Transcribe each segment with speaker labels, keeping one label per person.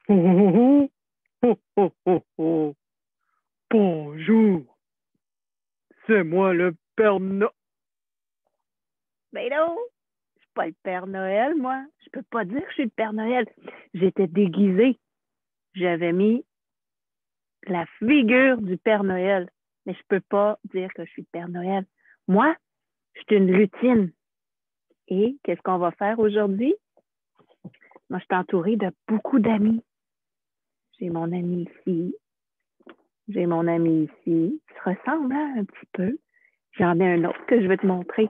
Speaker 1: Oh, oh, oh, oh, oh. Bonjour, c'est moi le Père Noël.
Speaker 2: Ben non, je suis pas le Père Noël, moi. Je peux pas dire que je suis le Père Noël. J'étais déguisée. J'avais mis la figure du Père Noël. Mais je peux pas dire que je suis le Père Noël. Moi, je suis une lutine. Et qu'est-ce qu'on va faire aujourd'hui? Moi, je suis entourée de beaucoup d'amis. J'ai mon ami ici. J'ai mon ami ici. Qui se ressemble hein, un petit peu. J'en ai un autre que je vais te montrer.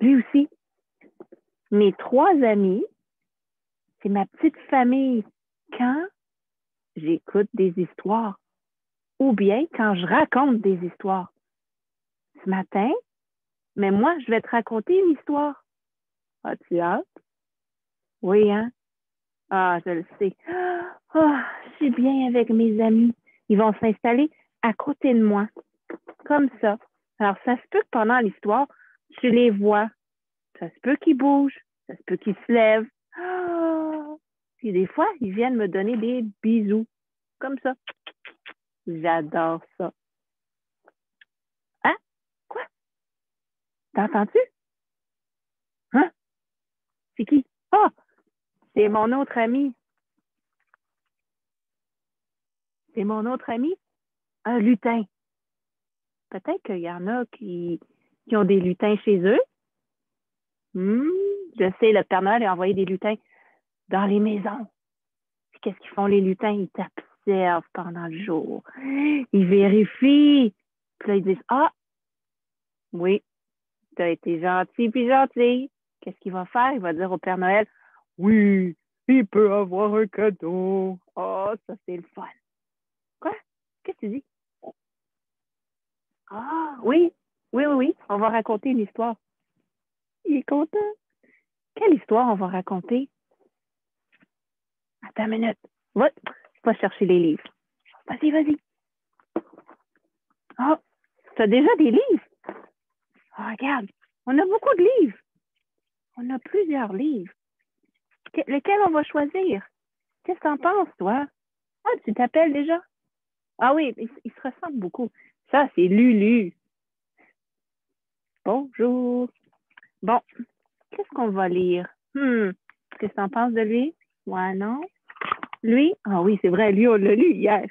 Speaker 2: Lui aussi. Mes trois amis, c'est ma petite famille. Quand j'écoute des histoires ou bien quand je raconte des histoires. Ce matin, mais moi, je vais te raconter une histoire. As-tu hâte? Oui, hein? Ah, je le sais. Ah, je suis bien avec mes amis. Ils vont s'installer à côté de moi, comme ça. Alors, ça se peut que pendant l'histoire, tu les vois. Ça se peut qu'ils bougent. Ça se peut qu'ils se lèvent. Ah! Puis des fois, ils viennent me donner des bisous. Comme ça. J'adore ça. Hein? Quoi? T'entends-tu? Hein? C'est qui? Ah! C'est mon autre ami. C'est mon autre ami, un lutin. Peut-être qu'il y en a qui ont des lutins chez eux. Hmm, je sais, le Père Noël a envoyé des lutins dans les maisons. Puis qu'est-ce qu'ils font, les lutins? Ils t'observent pendant le jour. Ils vérifient. Puis là, ils disent, ah, oui, tu as été gentil puis gentil. Qu'est-ce qu'il va faire? Il va dire au Père Noël,
Speaker 1: Oui, il peut avoir un cadeau.
Speaker 2: oh, ça, c'est le fun. Quoi? Qu'est-ce que tu dis? Ah, oui, oui, oui, oui, on va raconter une histoire. Il est content. Quelle histoire on va raconter? Attends une minute. Va chercher les livres. Vas-y, vas-y. Ah, tu as déjà des livres? Oh, regarde, on a beaucoup de livres. On a plusieurs livres. Lequel on va choisir? Qu'est-ce que t'en penses, toi? Ah, tu t'appelles déjà? Ah oui, il se ressemble beaucoup. Ça, c'est Lulu. Bonjour. Bon, qu'est-ce qu'on va lire? Qu'est-ce que t'en penses de lui? Ouais, non? Lui? Ah oui, c'est vrai, lui, on l'a lu hier.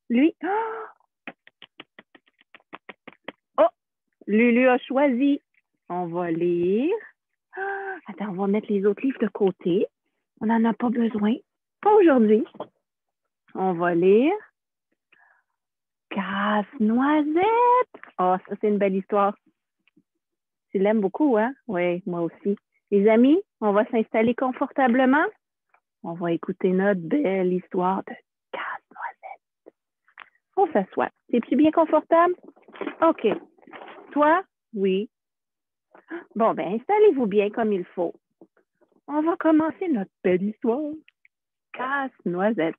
Speaker 2: Lui? Oh, Lulu a choisi. On va lire. Ah, attends, on va mettre les autres livres de côté. On n'en a pas besoin. Pas aujourd'hui. On va lire Casse-noisette. Oh, ça, c'est une belle histoire. Tu l'aimes beaucoup, hein? Oui, moi aussi. Les amis, on va s'installer confortablement. On va écouter notre belle histoire de Casse-noisette. On s'assoit. Es-tu bien confortable? OK. Toi? Oui. Bon, ben, installez-vous bien comme il faut. On va commencer notre belle histoire. Casse-noisette.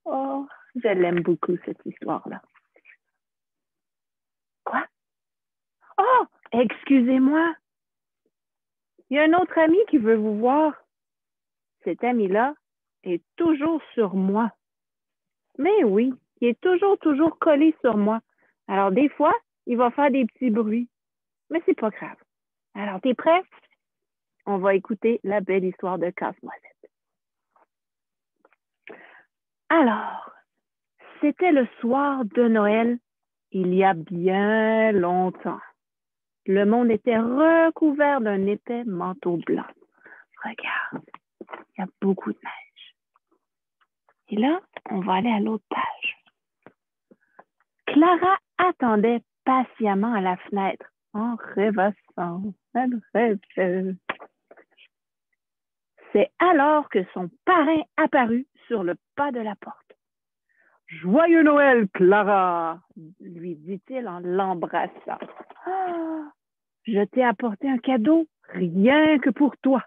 Speaker 2: Oh, je l'aime beaucoup, cette histoire-là. Quoi? Oh, excusez-moi. Il y a un autre ami qui veut vous voir. Cet ami-là est toujours sur moi. Mais oui, il est toujours collé sur moi. Alors, des fois, il va faire des petits bruits. Mais c'est pas grave. Alors, t'es prêt? On va écouter la belle histoire de Casse-Noisette. Alors, c'était le soir de Noël, il y a bien longtemps. Le monde était recouvert d'un épais manteau blanc. Regarde, il y a beaucoup de neige. Et là, on va aller à l'autre page. Clara attendait patiemment à la fenêtre, en rêvassant. Elle rêvait. C'est alors que son parrain apparut sur le pas de la porte. Joyeux Noël, Clara, lui dit-il en l'embrassant. Ah, je t'ai apporté un cadeau, rien que pour toi.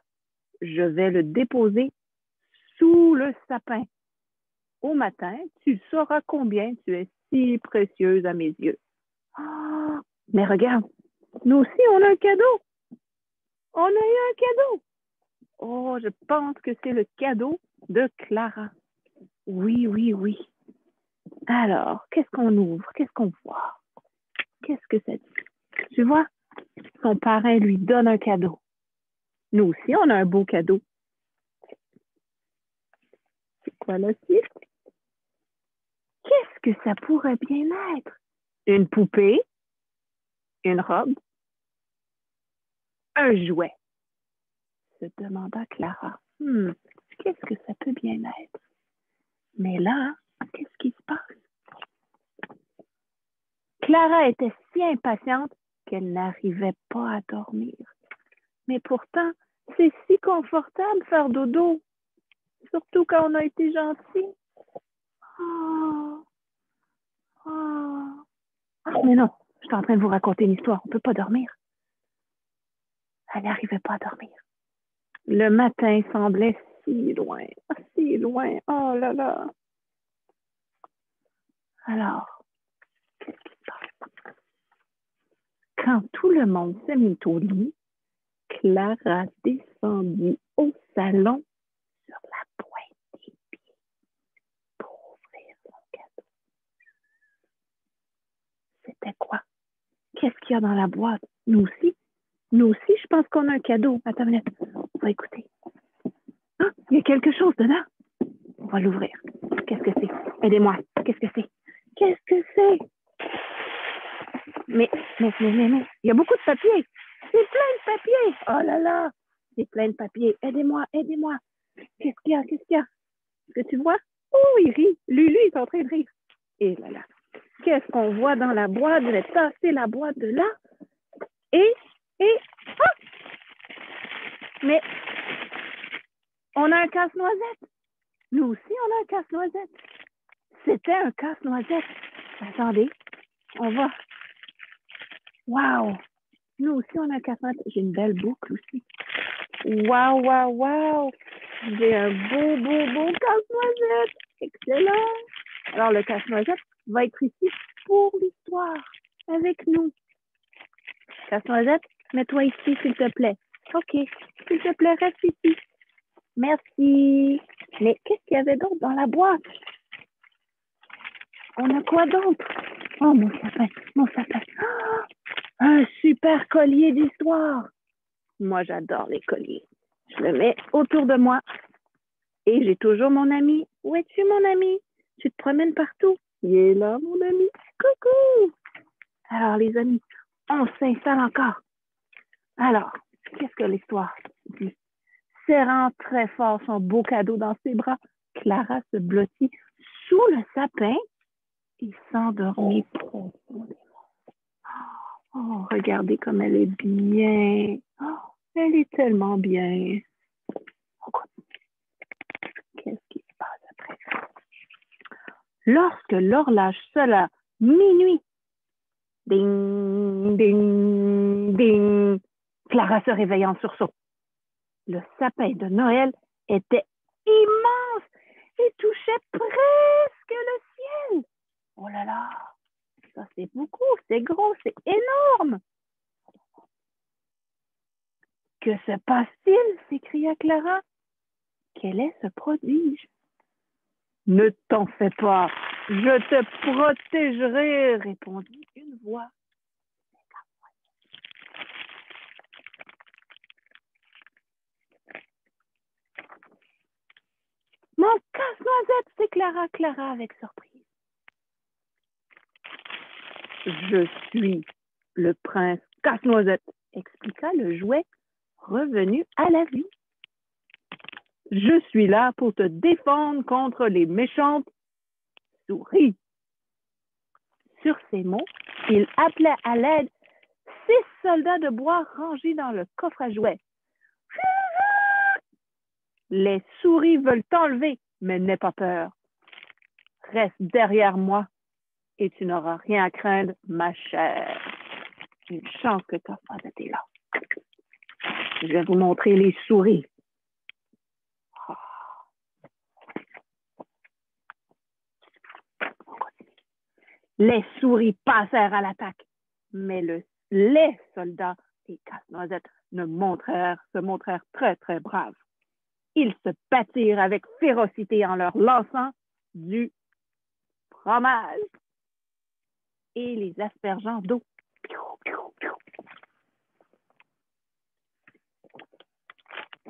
Speaker 2: Je vais le déposer sous le sapin. Au matin, tu sauras combien tu es si précieuse à mes yeux. Ah, mais regarde, nous aussi, on a un cadeau. On a eu un cadeau. Oh, je pense que c'est le cadeau de Clara. Oui, oui, oui. Alors, qu'est-ce qu'on ouvre? Qu'est-ce qu'on voit? Qu'est-ce que ça dit? Tu vois, son parrain lui donne un cadeau. Nous aussi, on a un beau cadeau. C'est quoi la suite? Qu'est-ce que ça pourrait bien être? Une poupée, une robe, un jouet, se demanda Clara. Qu'est-ce que ça peut bien être? Mais là, qu'est-ce qui se passe? Clara était si impatiente qu'elle n'arrivait pas à dormir. Mais pourtant, c'est si confortable faire dodo, surtout quand on a été gentil. Oh, oh. Mais non, je suis en train de vous raconter une histoire, on ne peut pas dormir. Elle n'arrivait pas à dormir. Le matin semblait si loin, oh là là. Alors, qu'est-ce qui se passe? Quand tout le monde s'est mis au lit, Clara descendit au salon sur la pointe des pieds pour ouvrir son cadeau. C'était quoi? Qu'est-ce qu'il y a dans la boîte? Nous aussi, je pense qu'on a un cadeau. Attends une minute, on va écouter. Ah, il y a quelque chose dedans. On va l'ouvrir. Qu'est-ce que c'est? Aidez-moi. Qu'est-ce que c'est? Qu'est-ce que c'est? Mais, il y a beaucoup de papier. C'est plein de papier. Oh là là, c'est plein de papier. Aidez-moi. Qu'est-ce qu'il y a? Est-ce que tu vois? Oh, il rit. Lulu est en train de rire. Et là là. Qu'est-ce qu'on voit dans la boîte? Je vais tasser la boîte de là. Ah! Mais on a un casse-noisette. Nous aussi, on a un casse-noisette. C'était un casse-noisette. Attendez, on va. Wow! Nous aussi, on a un casse-noisette. J'ai une belle boucle aussi. Wow! J'ai un beau casse-noisette. Excellent! Alors, le casse-noisette va être ici pour l'histoire, avec nous. Casse-noisette, mets-toi ici, s'il te plaît. OK, s'il te plaît, reste ici. Merci. Mais qu'est-ce qu'il y avait d'autre dans la boîte? On a quoi d'autre? Oh, mon sapin. Oh, un super collier d'histoire. Moi, j'adore les colliers. Je le mets autour de moi. Et j'ai toujours mon ami. Où es-tu, mon ami? Tu te promènes partout. Il est là, mon ami. Coucou! Alors, les amis, on s'installe encore. Alors, qu'est-ce que l'histoire dit? Serrant très fort son beau cadeau dans ses bras, Clara se blottit sous le sapin et s'endormit profondément. Oh, regardez comme elle est bien. Oh, elle est tellement bien. Qu'est-ce qui se passe après ça? Lorsque l'horloge sonna minuit, ding, ding, ding, Clara se réveilla en sursaut. Le sapin de Noël était immense et touchait presque le ciel. Oh là là, ça c'est beaucoup, c'est gros, c'est énorme. Que se passe-t-il? S'écria Clara. Quel est ce prodige? Ne t'en fais pas, je te protégerai, répondit une voix. Mon casse-noisette, s'éclara Clara avec surprise. Je suis le prince Casse-Noisette, expliqua le jouet revenu à la vie. Je suis là pour te défendre contre les méchantes souris. Sur ces mots, il appelait à l'aide 6 soldats de bois rangés dans le coffre à jouets. Les souris veulent t'enlever, mais n'aie pas peur. Reste derrière moi et tu n'auras rien à craindre, ma chère. Une chance que Casse-Noisette est là. Je vais vous montrer les souris. Les souris passèrent à l'attaque, mais les soldats et Casse-Noisette se montrèrent très, très braves. Ils se battirent avec férocité en leur lançant du fromage et les aspergeant d'eau. «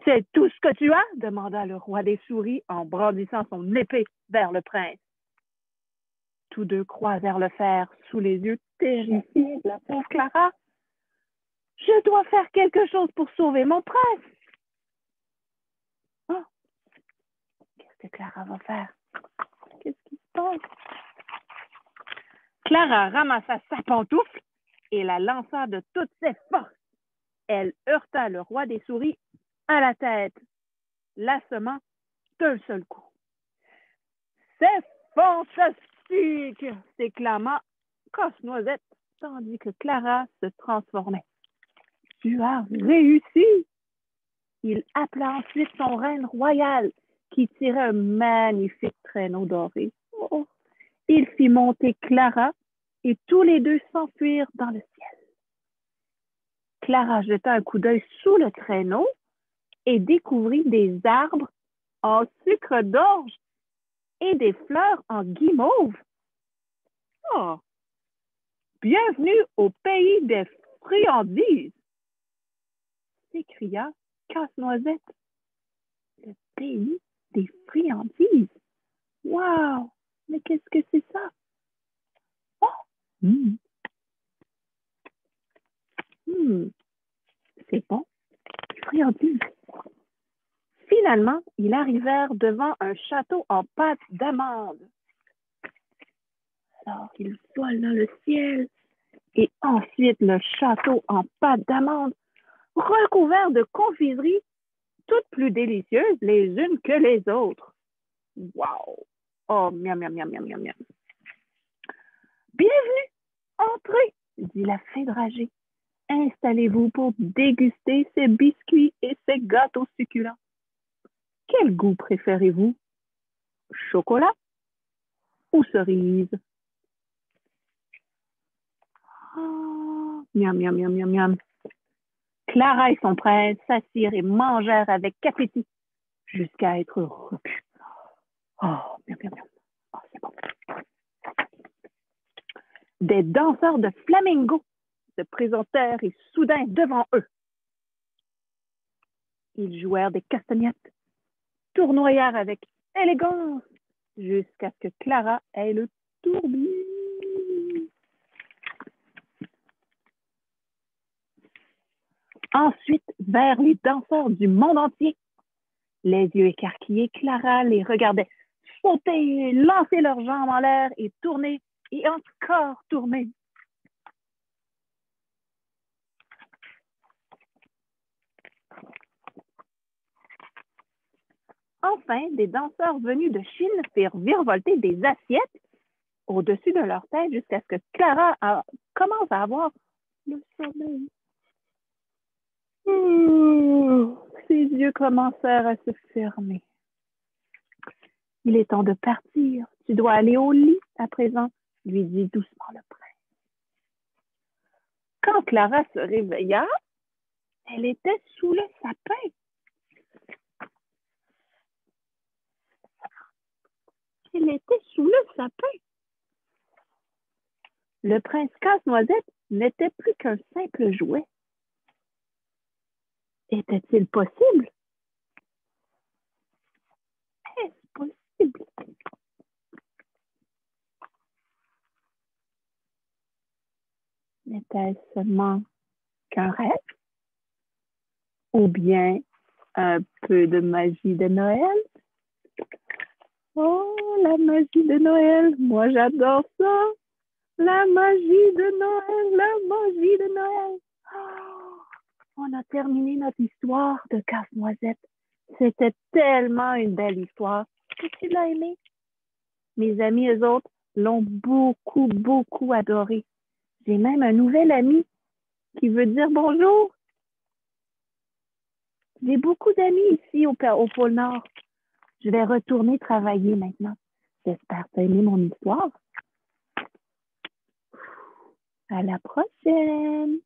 Speaker 2: C'est tout ce que tu as? » demanda le roi des souris en brandissant son épée vers le prince. Tous deux croisèrent le fer sous les yeux terrifiés de la pauvre Clara. « Je dois faire quelque chose pour sauver mon prince. » Oh, qu'est-ce que Clara va faire? Qu'est-ce qui se passe? Clara ramassa sa pantoufle et la lança de toutes ses forces. Elle heurta le roi des souris à la tête, l'assommant d'un seul coup. « C'est fantastique! » s'éclama Casse-Noisette, tandis que Clara se transformait. « Tu as réussi! » Il appela ensuite son reine royale, qui tirait un magnifique traîneau doré. Oh. Il fit monter Clara et tous les deux s'enfuirent dans le ciel. Clara jeta un coup d'œil sous le traîneau et découvrit des arbres en sucre d'orge et des fleurs en guimauve. Oh! Bienvenue au pays des friandises! S'écria Casse-Noisette. Le pays des friandises! Wow! Mais qu'est-ce que c'est ça? Oh! C'est bon, friandises. Finalement, ils arrivèrent devant un château en pâte d'amande. Alors, ils volent dans le ciel et ensuite le château en pâte d'amande, recouvert de confiseries, toutes plus délicieuses les unes que les autres. Wow! Oh, miam, miam, miam, miam, miam, miam. Bienvenue, entrez, dit la fée dragée. Installez-vous pour déguster ces biscuits et ces gâteaux succulents. Quel goût préférez-vous? Chocolat ou cerise? Oh, miam, miam, miam, miam, miam. Clara et son prince s'assirent et mangèrent avec appétit jusqu'à être repus. Oh, miam, miam, miam. Oh, c'est bon. Des danseurs de flamingo se présentèrent et soudain devant eux. Ils jouèrent des castagnettes, tournoyèrent avec élégance jusqu'à ce que Clara ait le tourbillon. Ensuite, vers les danseurs du monde entier. Les yeux écarquillés, Clara les regardait sauter, lancer leurs jambes en l'air et tourner et encore tourner. Enfin, des danseurs venus de Chine firent virevolter des assiettes au-dessus de leur tête jusqu'à ce que Clara commence à avoir le sommeil. Ses yeux commencèrent à se fermer. Il est temps de partir. Tu dois aller au lit à présent, lui dit doucement le prince. Quand Clara se réveilla, elle était sous le sapin. Elle était sous le sapin. Le prince Casse-Noisette n'était plus qu'un simple jouet. Était-il possible? Est-ce possible? N'était-ce seulement qu'un rêve? Ou bien un peu de magie de Noël? Oh, la magie de Noël! Moi, j'adore ça! La magie de Noël! La magie de Noël! Oh, on a terminé notre histoire de Casse-Noisette. C'était tellement une belle histoire. Est-ce que tu l'as aimé? Mes amis, eux autres, l'ont beaucoup, beaucoup adoré. J'ai même un nouvel ami qui veut dire bonjour. J'ai beaucoup d'amis ici au pôle Nord. Je vais retourner travailler maintenant. J'espère que tu as aimé mon histoire. À la prochaine!